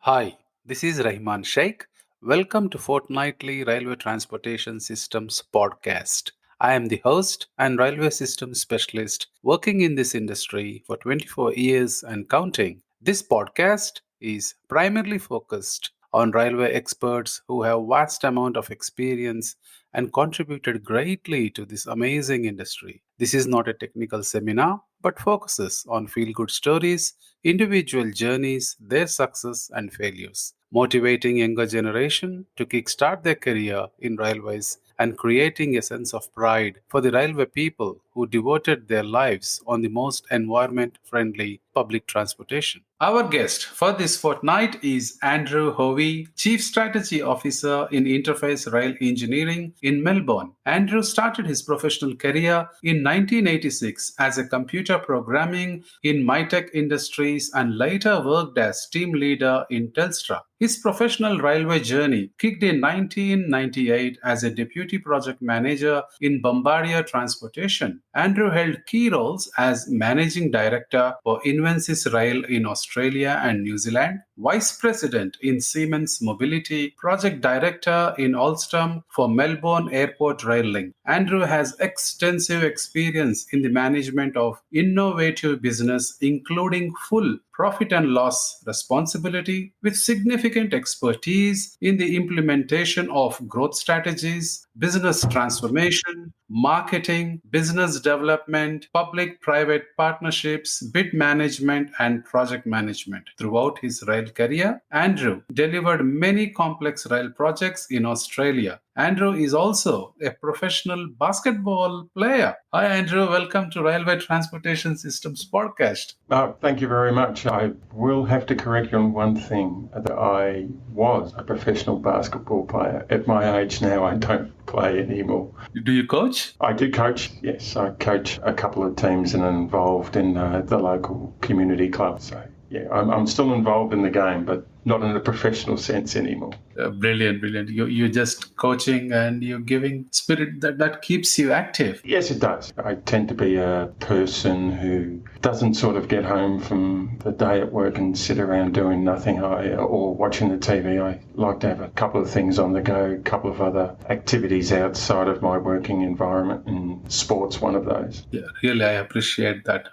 Hi, this is Rahman Sheikh. Welcome to Fortnightly Railway Transportation Systems podcast. I am the host and railway systems specialist working in this industry for 24 years and counting. This podcast is primarily focused on railway experts who have vast amount of experience and contributed greatly to this amazing industry. This is not a technical seminar but focuses on feel good stories, individual journeys, their success and failures, motivating younger generation to kickstart their career in railways and creating a sense of pride for the railway people who devoted their lives on the most environment friendly public transportation. Our guest for this fortnight is Andrew Howey, Chief Strategy Officer in Interface Rail Engineering in Melbourne. Andrew started his professional career in 1986 as a computer programming in MiTek Industries and later worked as team leader in Telstra. His professional railway journey kicked in 1998 as a deputy project manager in Bombardier Transportation. Andrew held key roles as managing director for Invensys Rail in Australia and New Zealand, vice president in Siemens Mobility, project director in Alstom for Melbourne Airport Rail Link. Andrew has extensive experience in the management of innovative business, including full profit and loss responsibility, with significant expertise in the implementation of growth strategies, business transformation, marketing, business development, public private partnerships, bid management, and project management. Throughout his rail career, Andrew delivered many complex rail projects in Australia. Andrew is also a professional basketball player. Hi, Andrew. Welcome to Railway Transportation Systems Podcast. Thank you very much. I will have to correct you on one thing, that I was a professional basketball player. At my age now, I don't play anymore. Do you coach? I do coach, yes. I coach a couple of teams and involved in the local community club. So, yeah, I'm still involved in the game, but not in a professional sense anymore. Brilliant. You're just coaching and you're giving spirit that keeps you active. Yes, it does. I tend to be a person who doesn't sort of get home from the day at work and sit around doing nothing or watching the TV. I like to have a couple of things on the go, a couple of other activities outside of my working environment, and sports one of those. Yeah, really, I appreciate that.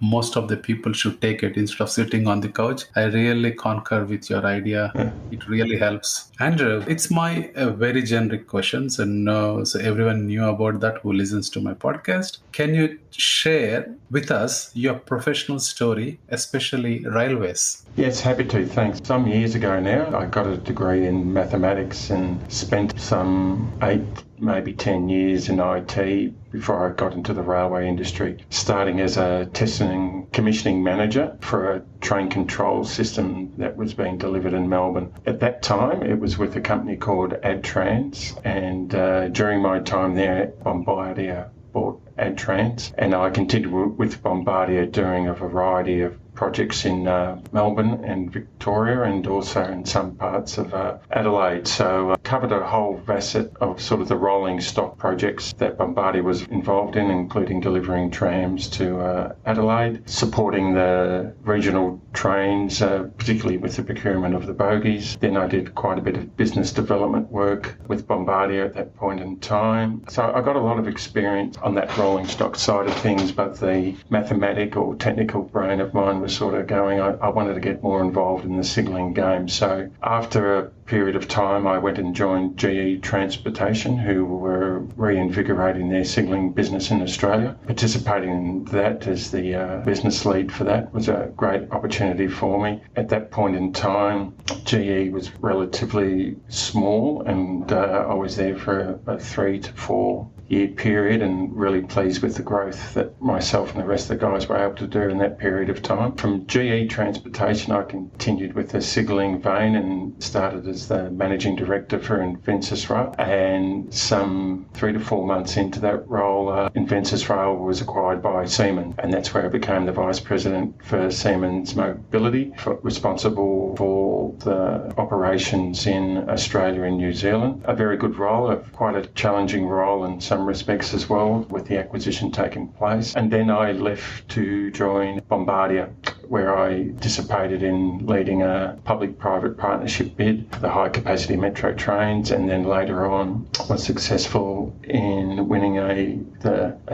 Most of the people should take it instead of sitting on the couch. I really concur with your idea. Yeah. It really helps. Andrew, it's my very generic questions, and so everyone knew about that who listens to my podcast. Can you share with us your professional story, especially railways? Yes, happy to, thanks. Some years ago now, I got a degree in mathematics and spent some 8, maybe 10 years in IT before I got into the railway industry, starting as a testing and commissioning manager for a train control system that was being delivered in Melbourne. At that time, it was with a company called AdTrans, and during my time there, Bombardier bought AdTrans, and I continued with Bombardier doing a variety of projects in Melbourne and Victoria, and also in some parts of Adelaide. So covered a whole facet of sort of the rolling stock projects that Bombardier was involved in, including delivering trams to Adelaide, supporting the regional trains, particularly with the procurement of the bogies. Then I did quite a bit of business development work with Bombardier at that point in time. So I got a lot of experience on that rolling stock side of things, but the mathematical or technical brain of mine was sort of going, I wanted to get more involved in the signalling game. So after a period of time, I went and joined GE Transportation, who were reinvigorating their signalling business in Australia. Participating in that as the business lead for that was a great opportunity for me. At that point in time, GE was relatively small, and I was there for a 3 to 4 year period, and really pleased with the growth that myself and the rest of the guys were able to do in that period of time. From GE Transportation, I continued with the signalling vein and started as the managing director for Invensys Rail. And some 3 to 4 months into that role, Invensys Rail was acquired by Siemens, and that's where I became the vice president for Siemens Mobility, responsible for the operations in Australia and New Zealand. A very good role, quite a challenging role in some respects as well, with the acquisition taking place. And then I left to join Bombardier, where I participated in leading a public-private partnership bid for the high-capacity metro trains, and then later on was successful in winning a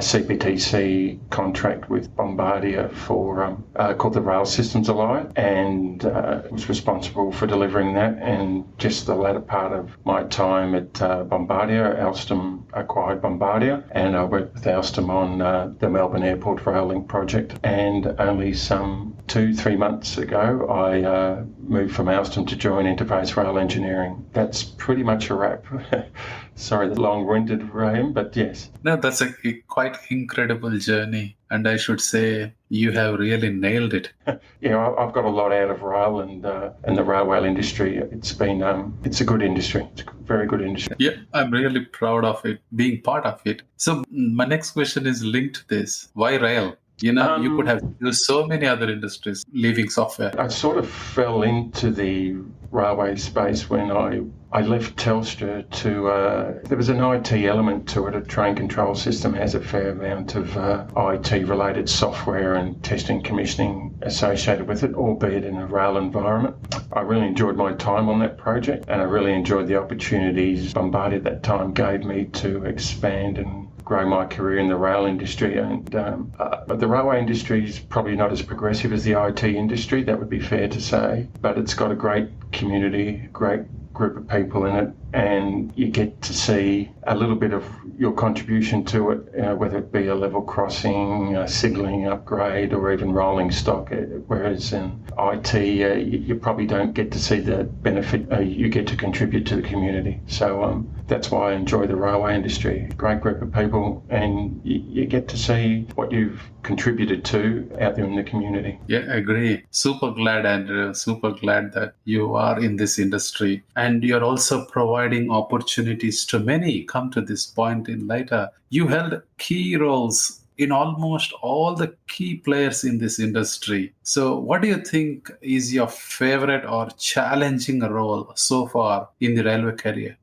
CPTC contract with Bombardier for called the Rail Systems Alliance, and was responsible for delivering that. And just the latter part of my time at Bombardier, Alstom acquired Bombardier, and I worked with Alstom on the Melbourne Airport Rail Link project. And only some 2-3 months ago, I moved from Alstom to join Interface Rail Engineering. That's pretty much a wrap. Sorry, the long-winded Graham, but yes. No, that's a quite incredible journey. And I should say you have really nailed it. Yeah, I've got a lot out of rail and the railway industry. It's been, it's a good industry. It's a very good industry. Yeah, I'm really proud of it, being part of it. So my next question is linked to this. Why rail? You know, you could have used so many other industries leaving software. I sort of fell into the railway space when I left Telstra to, there was an IT element to it. A train control system has a fair amount of IT-related software and testing commissioning associated with it, albeit in a rail environment. I really enjoyed my time on that project, and I really enjoyed the opportunities Bombardier at that time gave me to expand and grow my career in the rail industry. And but the railway industry is probably not as progressive as the IT industry, that would be fair to say, but it's got a great community, great group of people in it, and you get to see a little bit of your contribution to it, whether it be a level crossing, a signalling upgrade, or even rolling stock. Whereas in IT, you probably don't get to see the benefit you get to contribute to the community. So that's why I enjoy the railway industry. Great group of people, and you get to see what you've contributed to out there in the community. Yeah, I agree. Super glad, Andrew. Super glad that you are in this industry, and you're also providing opportunities to many. Come to this point in later. You held key roles in almost all the key players in this industry. So what do you think is your favorite or challenging role so far in the railway career?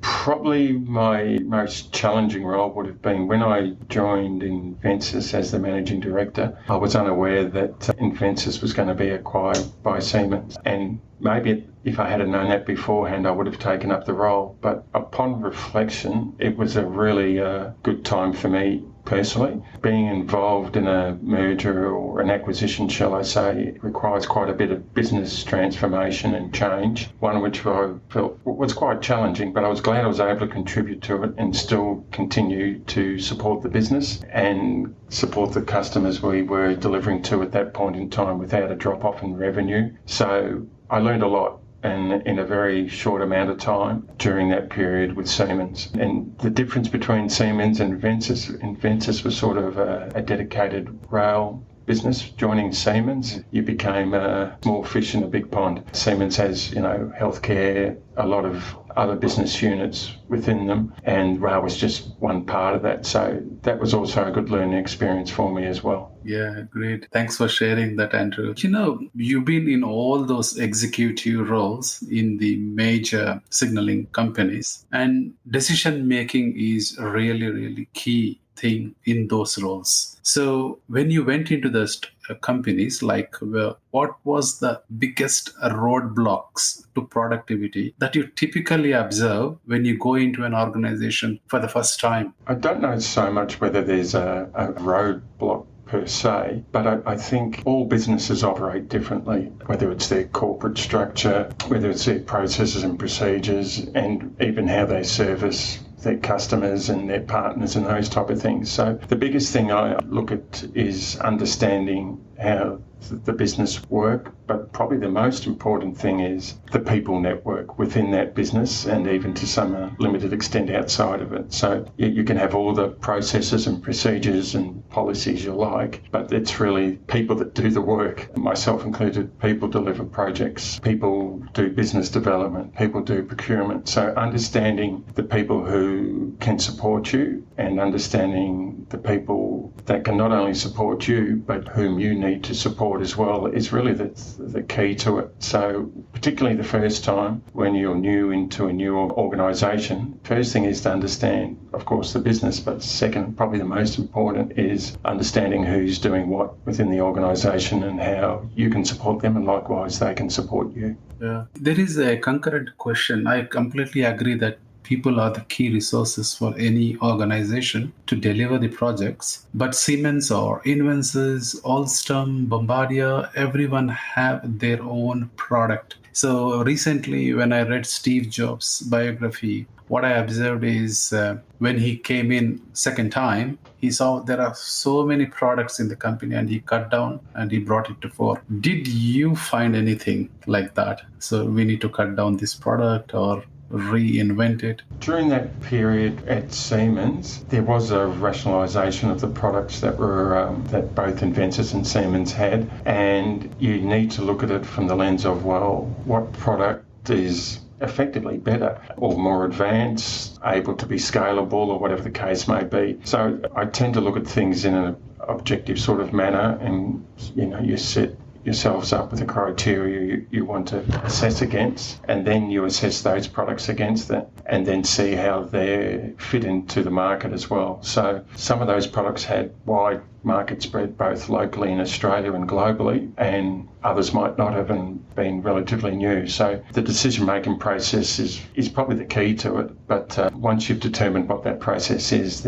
Probably my most challenging role would have been when I joined Invensys as the managing director. I was unaware that Invensys was going to be acquired by Siemens, and maybe if I had known that beforehand, I would have taken up the role. But upon reflection, it was a really good time for me personally. Being involved in a merger or an acquisition, shall I say, requires quite a bit of business transformation and change, one which I felt was quite challenging, but I was glad I was able to contribute to it and still continue to support the business and support the customers we were delivering to at that point in time without a drop-off in revenue. So I learned a lot, and in a very short amount of time during that period with Siemens. And the difference between Siemens and Invensys was sort of a dedicated rail business. Joining Siemens, you became a small fish in a big pond. Siemens has, healthcare, a lot of other business units within them, and rail was just one part of that. So that was also a good learning experience for me as well. Yeah, great. Thanks for sharing that, Andrew. You've been in all those executive roles in the major signaling companies, and decision making is really, really key thing in those roles. So when you went into those companies, what was the biggest roadblocks to productivity that you typically observe when you go into an organization for the first time? I don't know so much whether there's a roadblock per se, but I think all businesses operate differently, whether it's their corporate structure, whether it's their processes and procedures, and even how they service their customers and their partners and those type of things. So the biggest thing I look at is understanding how the business work, but probably the most important thing is the people network within that business, and even to some limited extent outside of it. So you can have all the processes and procedures and policies you like, but it's really people that do the work, myself included. People deliver projects, people do business development, people do procurement. So understanding the people who can support you and understanding the people that can not only support you, but whom you need to support support as well is really the key to it. So particularly the first time when you're new into a new organisation, first thing is to understand, of course, the business, but second, probably the most important, is understanding who's doing what within the organisation and how you can support them and likewise they can support you. Yeah. There is a concurrent question. I completely agree that people are the key resources for any organization to deliver the projects. But Siemens or Invensys, Alstom, Bombardier, everyone have their own product. So recently, when I read Steve Jobs' biography, what I observed is when he came in second time, he saw there are so many products in the company and he cut down and he brought it to four. Did you find anything like that? So we need to cut down this product or reinvent it? During that period at Siemens, there was a rationalisation of the products that were that both Invensys and Siemens had, and you need to look at it from the lens of, well, what product is effectively better or more advanced, able to be scalable or whatever the case may be. So I tend to look at things in an objective sort of manner, and you set yourselves up with a criteria you want to assess against, and then you assess those products against that and then see how they fit into the market as well. So some of those products had wide market spread both locally in Australia and globally, and others might not have and been relatively new. So the decision-making process is probably the key to it, but once you've determined what that process is,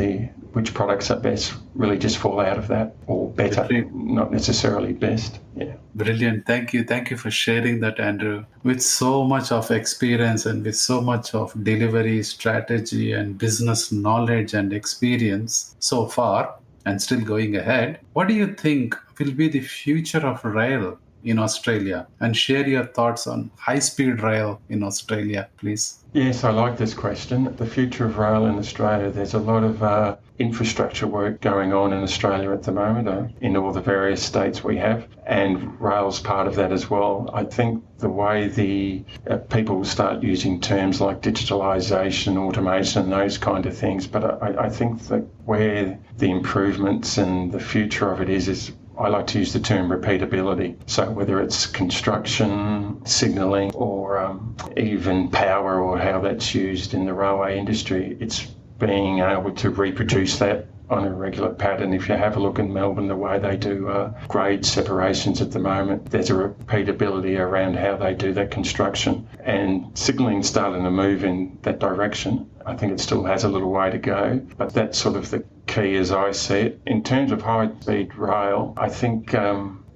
which products are best really just fall out of that, or better, not necessarily best. Yeah. Brilliant. Thank you. Thank you for sharing that, Andrew. With so much of experience and with so much of delivery strategy and business knowledge and experience so far, and still going ahead, what do you think will be the future of rail in Australia? And share your thoughts on high-speed rail in Australia, please. Yes, I like this question. The future of rail in Australia, there's a lot of infrastructure work going on in Australia at the moment, in all the various states we have, and rail's part of that as well. I think the way the people start using terms like digitalisation, automation, those kind of things, but I think that where the improvements and the future of it is I like to use the term repeatability. So whether it's construction, signalling, or even power, or how that's used in the railway industry, it's being able to reproduce that on a regular pattern. If you have a look in Melbourne, the way they do grade separations at the moment, there's a repeatability around how they do that construction. And signalling's starting to move in that direction. I think it still has a little way to go, but that's sort of the key as I see it. In terms of high-speed rail, I think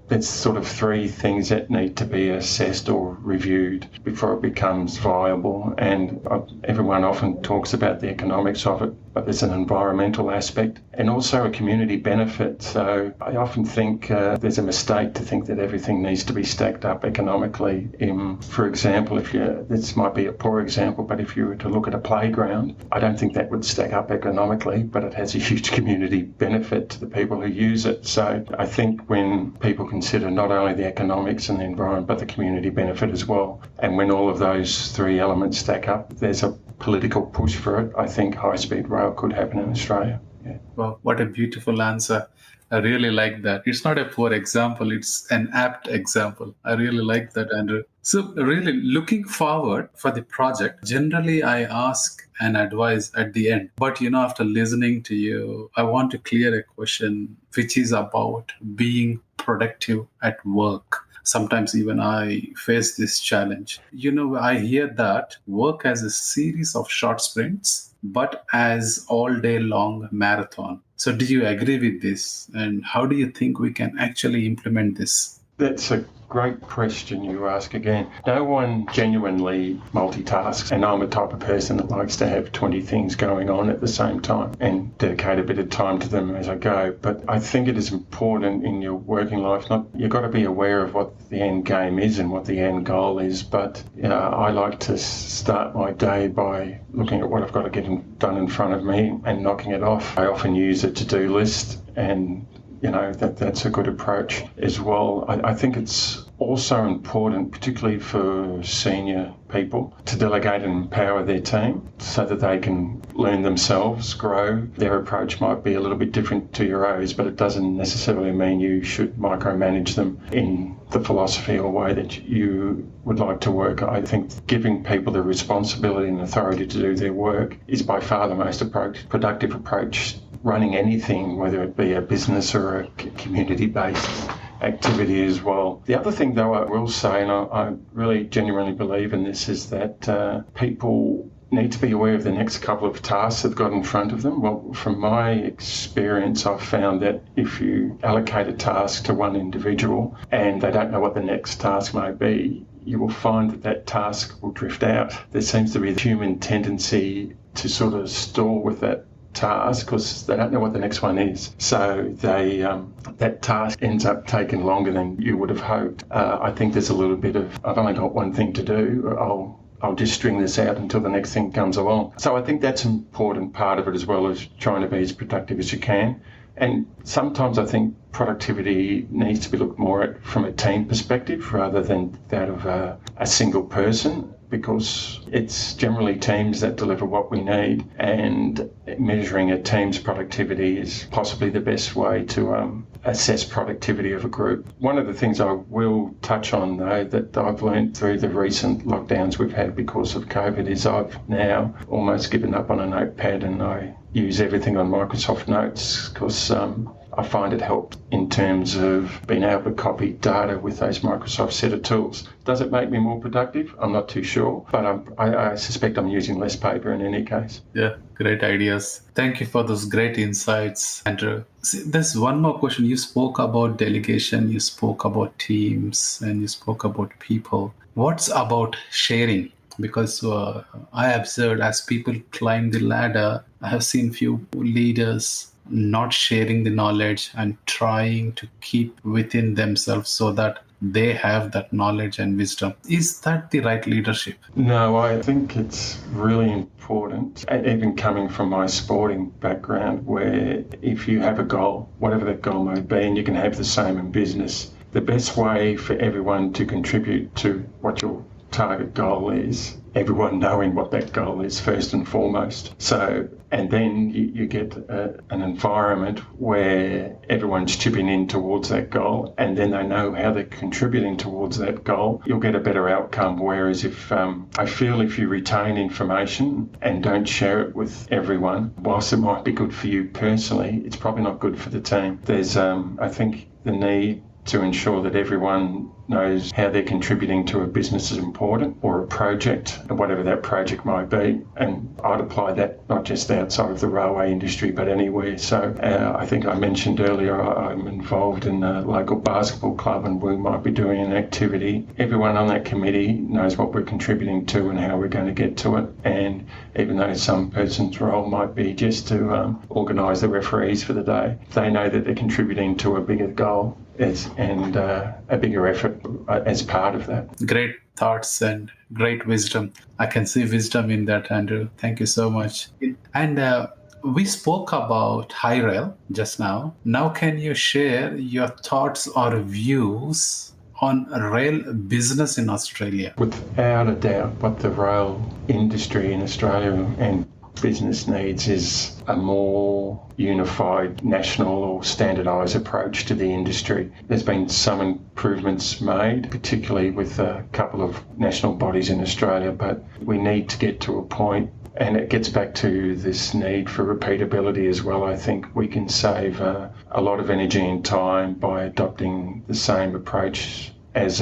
there's sort of three things that need to be assessed or reviewed before it becomes viable. And everyone often talks about the economics of it, but there's an environmental aspect and also a community benefit. So I often think there's a mistake to think that everything needs to be stacked up economically. For example, this might be a poor example, but if you were to look at a playground, I don't think that would stack up economically, but it has a huge community benefit to the people who use it. So I think when people consider not only the economics and the environment, but the community benefit as well, and when all of those three elements stack up, there's a political push for it. I think high-speed rail could happen in Australia. Yeah. Well, what a beautiful answer. I really like that. It's not a poor example, it's an apt example. I really like that, Andrew. So really looking forward for the project, generally I ask and advise at the end. But after listening to you, I want to clear a question which is about being productive at work. Sometimes even I face this challenge. I hear that work as a series of short sprints, but as all day long marathon. So do you agree with this? And how do you think we can actually implement this? That's a great question you ask again. No one genuinely multitasks, and I'm a type of person that likes to have 20 things going on at the same time and dedicate a bit of time to them as I go. But I think it is important in your working life, you've got to be aware of what the end game is and what the end goal is. But I like to start my day by looking at what I've got to get done in front of me and knocking it off. I often use a to-do list, and that's a good approach as well. I think it's also important, particularly for senior people, to delegate and empower their team so that they can learn themselves, grow. Their approach might be a little bit different to your own, but it doesn't necessarily mean you should micromanage them in the philosophy or way that you would like to work. I think giving people the responsibility and authority to do their work is by far the most productive approach running anything, whether it be a business or a community-based activity as well. The other thing, though, I will say, and I really genuinely believe in this, is that people need to be aware of the next couple of tasks they've got in front of them. Well, from my experience, I've found that if you allocate a task to one individual and they don't know what the next task may be, you will find that that task will drift out. There seems to be the human tendency to sort of stall with that task because they don't know what the next one is. So that task ends up taking longer than you would have hoped. I think there's a little bit of, I've only got one thing to do, I'll just string this out until the next thing comes along. So I think that's an important part of it, as well as trying to be as productive as you can. And sometimes I think productivity needs to be looked more at from a team perspective rather than that of a single person, because it's generally teams that deliver what we need, and measuring a team's productivity is possibly the best way to assess productivity of a group. One of the things I will touch on, though, that I've learned through the recent lockdowns we've had because of COVID is I've now almost given up on a notepad and I use everything on Microsoft Notes because I find it helped in terms of being able to copy data with those Microsoft set of tools. Does it make me more productive? I'm not too sure, but I suspect I'm using less paper in any case. Yeah, great ideas. Thank you for those great insights, Andrew. See, there's one more question. You spoke about delegation, you spoke about teams, and you spoke about people. What's about sharing? Because I observed as people climb the ladder, I have seen few leaders not sharing the knowledge and trying to keep within themselves so that they have that knowledge and wisdom. Is that the right leadership? No, I think it's really important, even coming from my sporting background, where if you have a goal, whatever that goal may be, and you can have the same in business, the best way for everyone to contribute to what your target goal is, everyone knowing what that goal is first and foremost. So, and then you get an environment where everyone's chipping in towards that goal, and then they know how they're contributing towards that goal. You'll get a better outcome. Whereas if I feel if you retain information and don't share it with everyone, whilst it might be good for you personally, it's probably not good for the team. There's, I think, the need to ensure that everyone knows how they're contributing to a business is important, or a project, whatever that project might be. And I'd apply that not just outside of the railway industry, but anywhere. So I think I mentioned earlier, I'm involved in a local basketball club and we might be doing an activity. Everyone on that committee knows what we're contributing to and how we're going to get to it. And even though some person's role might be just to organise the referees for the day, they know that they're contributing to a bigger goal and a bigger effort as part of that. Great thoughts and great wisdom. I can see wisdom in that, Andrew. Thank you so much. And we spoke about high rail just now. Now can you share your thoughts or views on rail business in Australia? Without a doubt, what the rail industry in Australia and business needs is a more unified national or standardised approach to the industry. There's been some improvements made, particularly with a couple of national bodies in Australia, but we need to get to a point, and it gets back to this need for repeatability as well. I think we can save a lot of energy and time by adopting the same approach as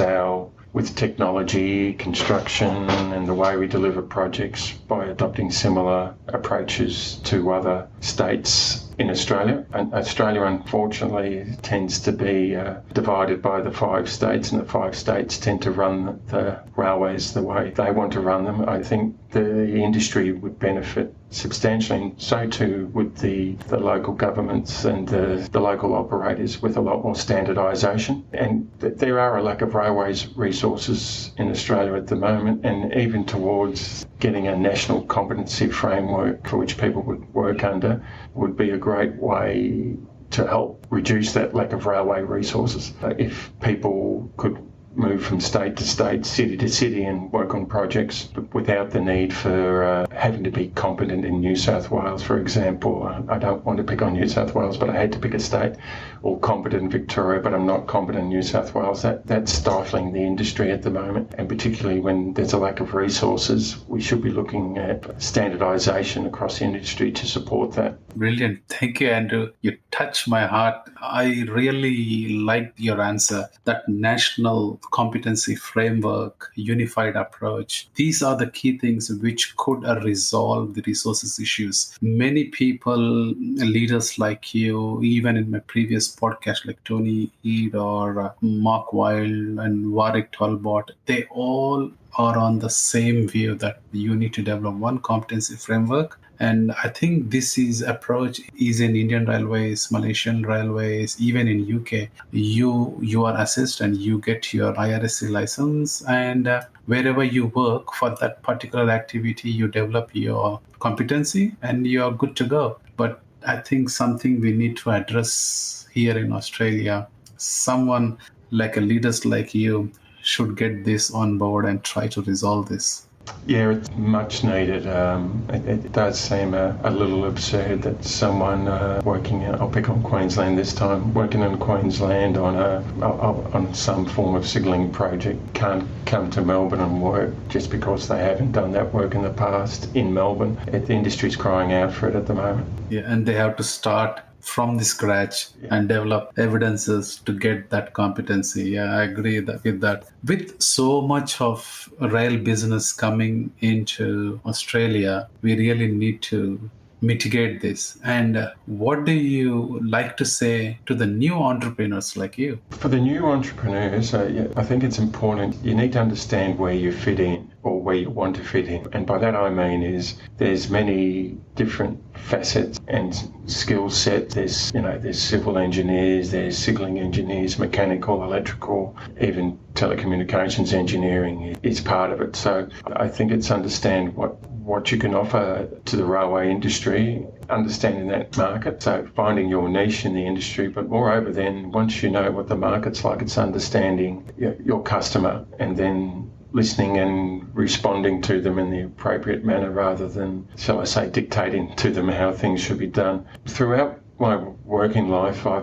with technology, construction, and the way we deliver projects by adopting similar approaches to other states in Australia. And Australia, unfortunately, tends to be divided by the 5 states, and the 5 states tend to run the railways the way they want to run them. I think the industry would benefit substantially, and so too would the local governments and the local operators, with a lot more standardisation. And there are a lack of railways resources in Australia at the moment, and even towards getting a national competency framework for which people would work under would be a great way to help reduce that lack of railway resources. If people could move from state to state, city to city and work on projects without the need for having to be competent in New South Wales, for example. I don't want to pick on New South Wales, but I had to pick a state, or competent in Victoria, but I'm not competent in New South Wales. That's stifling the industry at the moment, and particularly when there's a lack of resources, we should be looking at standardisation across the industry to support that. Brilliant. Thank you, Andrew. You touch my heart. I really liked your answer. That national competency framework, unified approach, these are the key things which could resolve the resources issues. Many people, leaders like you, even in my previous podcast, like Tony Eid or Mark Wilde and Warwick Talbot, they all are on the same view that you need to develop one competency framework. And I think this is approach is in Indian Railways, Malaysian Railways, even in UK. You are assessed and you get your IRSC license, and wherever you work for that particular activity, you develop your competency and you are good to go. But I think something we need to address here in Australia, someone like a leaders like you should get this on board and try to resolve this. Yeah, it's much needed. It does seem a little absurd that someone working, I'll pick on Queensland this time, working in Queensland on some form of signalling project can't come to Melbourne and work just because they haven't done that work in the past in Melbourne. The industry's crying out for it at the moment. Yeah, and they have to start from the scratch and develop evidences to get that competency. Yeah, I agree with that. With so much of rail business coming into Australia, we really need to mitigate this. And what do you like to say to the new entrepreneurs like you? For the new entrepreneurs, I think it's important. You need to understand where you fit in or where you want to fit in. And by that I mean is there's many different facets and skill set. There's civil engineers, there's signalling engineers, mechanical, electrical, even telecommunications engineering is part of it. So I think it's understand what you can offer to the railway industry, understanding that market, so finding your niche in the industry, but moreover then, once you know what the market's like, it's understanding your customer and then listening and responding to them in the appropriate manner rather than, shall I say, dictating to them how things should be done. Throughout my working life, I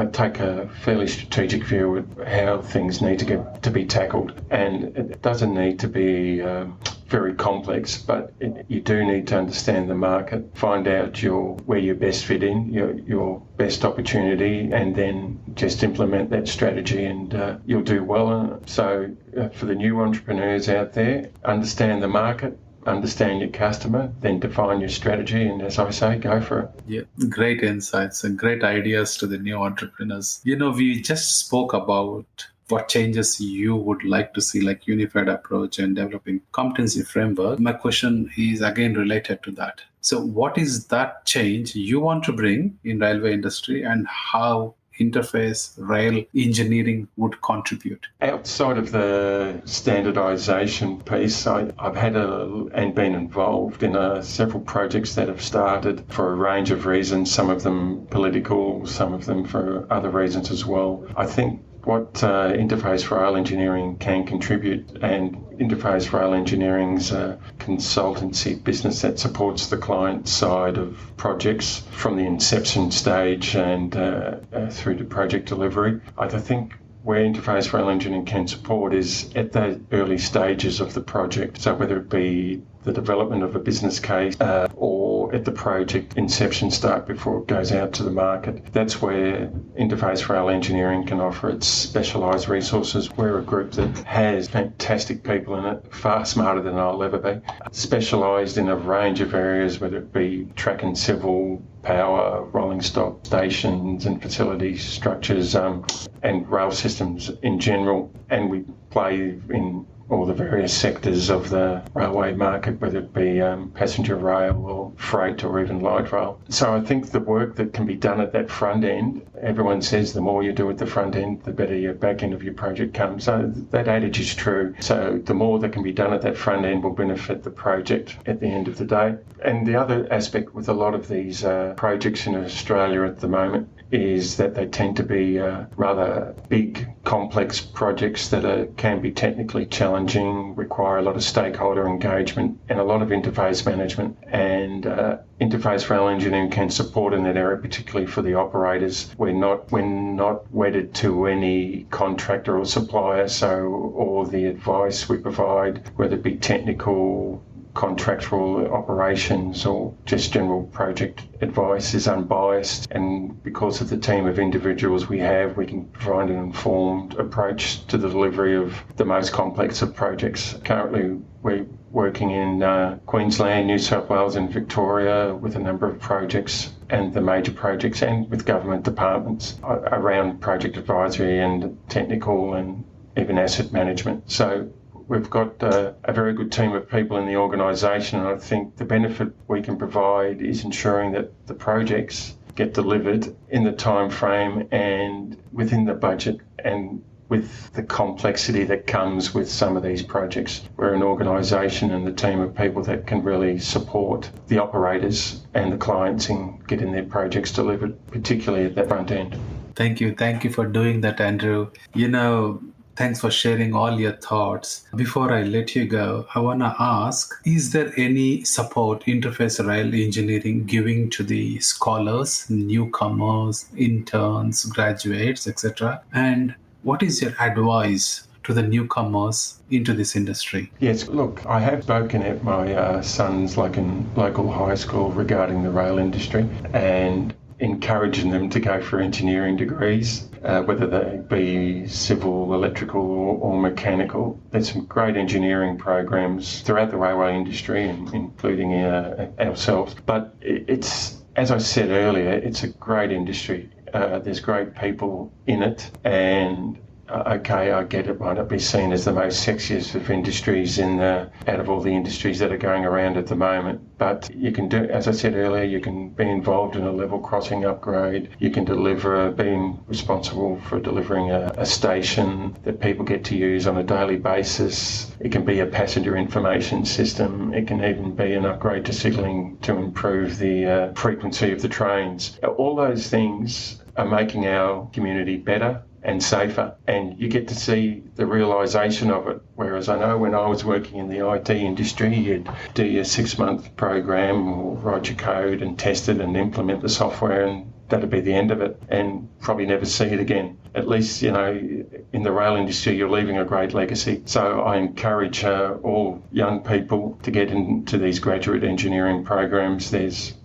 take a fairly strategic view of how things need to be tackled, and it doesn't need to be very complex, but you do need to understand the market, find out where you best fit in, your best opportunity, and then just implement that strategy and you'll do well. So for the new entrepreneurs out there, understand the market, understand your customer, then define your strategy, and as I say, go for it. Yeah, great insights and great ideas to the new entrepreneurs. We just spoke about what changes you would like to see, like unified approach and developing competency framework. My question is again related to that. So what is that change you want to bring in railway industry, and how interface rail engineering would contribute? Outside of the standardisation piece, I've had and been involved in several projects that have started for a range of reasons, some of them political, some of them for other reasons as well. I think what Interface Rail Engineering can contribute, and Interface Rail Engineering's a consultancy business that supports the client side of projects from the inception stage and through to project delivery. I think where Interface Rail Engineering can support is at the early stages of the project. So whether it be the development of a business case or at the project inception start before it goes out to the market, that's where Interface Rail Engineering can offer its specialised resources. We're a group that has fantastic people in it, far smarter than I'll ever be, specialised in a range of areas, whether it be track and civil, power, rolling stock, stations and facility structures, and rail systems in general. And we play in all the various sectors of the railway market, whether it be passenger rail or freight or even light rail. So I think the work that can be done at that front end, everyone says the more you do at the front end, the better your back end of your project comes. So that adage is true. So the more that can be done at that front end will benefit the project at the end of the day. And the other aspect with a lot of these projects in Australia at the moment is that they tend to be rather big, complex projects that can be technically challenging, require a lot of stakeholder engagement and a lot of interface management. And interface rail engineering can support in that area, particularly for the operators. We're not wedded to any contractor or supplier, so all the advice we provide, whether it be technical, contractual operations or just general project advice, is unbiased, and because of the team of individuals we have, we can provide an informed approach to the delivery of the most complex of projects. Currently we're working in Queensland, New South Wales and Victoria with a number of projects and the major projects, and with government departments around project advisory and technical and even asset management. So we've got a very good team of people in the organisation, and I think the benefit we can provide is ensuring that the projects get delivered in the time frame and within the budget, and with the complexity that comes with some of these projects. We're an organisation and the team of people that can really support the operators and the clients in getting their projects delivered, particularly at that front end. Thank you. Thank you for doing that, Andrew. Thanks for sharing all your thoughts. Before I let you go, I want to ask, is there any support Interface Rail Engineering giving to the scholars, newcomers, interns, graduates, etc.? And what is your advice to the newcomers into this industry? Yes, look, I have spoken at my son's local high school regarding the rail industry and encouraging them to go for engineering degrees, whether they be civil, electrical or mechanical. There's some great engineering programs throughout the railway industry, including ourselves. But it's, as I said earlier, it's a great industry. There's great people in it, and okay, I get it might not be seen as the most sexiest of industries out of all the industries that are going around at the moment. But you can do, as I said earlier, you can be involved in a level crossing upgrade. You can being responsible for delivering a station that people get to use on a daily basis. It can be a passenger information system. It can even be an upgrade to signalling to improve the frequency of the trains. All those things are making our community better and safer, and you get to see the realisation of it. Whereas I know when I was working in the IT industry, you'd do your 6-month program or write your code and test it and implement the software, and that'd be the end of it, and probably never see it again. At least, in the rail industry, you're leaving a great legacy. So I encourage all young people to get into these graduate engineering programs. There's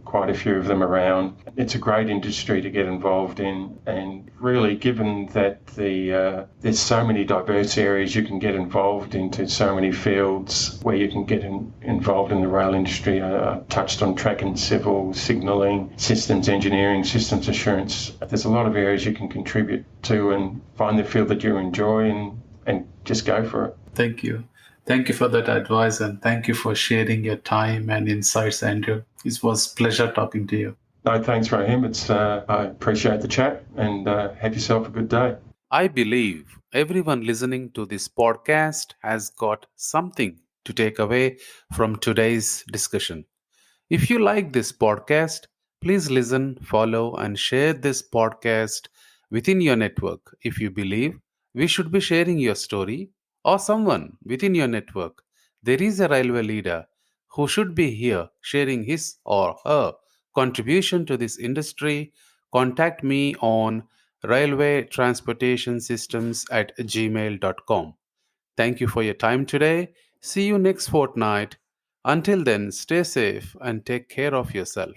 quite a few of them around. It's a great industry to get involved in, and really, given that there's so many diverse areas you can get involved into, so many fields where you can get involved in the rail industry. I touched on track and civil, signalling, systems engineering, systems assurance. There's a lot of areas you can contribute to and find the field that you enjoy and just go for it. Thank you. Thank you for that advice, and thank you for sharing your time and insights, Andrew. It was a pleasure talking to you. No, thanks, Raheem. I appreciate the chat, and have yourself a good day. I believe everyone listening to this podcast has got something to take away from today's discussion. If you like this podcast, please listen, follow, and share this podcast within your network. If you believe we should be sharing your story or someone within your network, there is a railway leader who should be here sharing his or her contribution to this industry, contact me on railwaytransportationsystems@gmail.com. Thank you for your time today. See you next fortnight. Until then, stay safe and take care of yourself.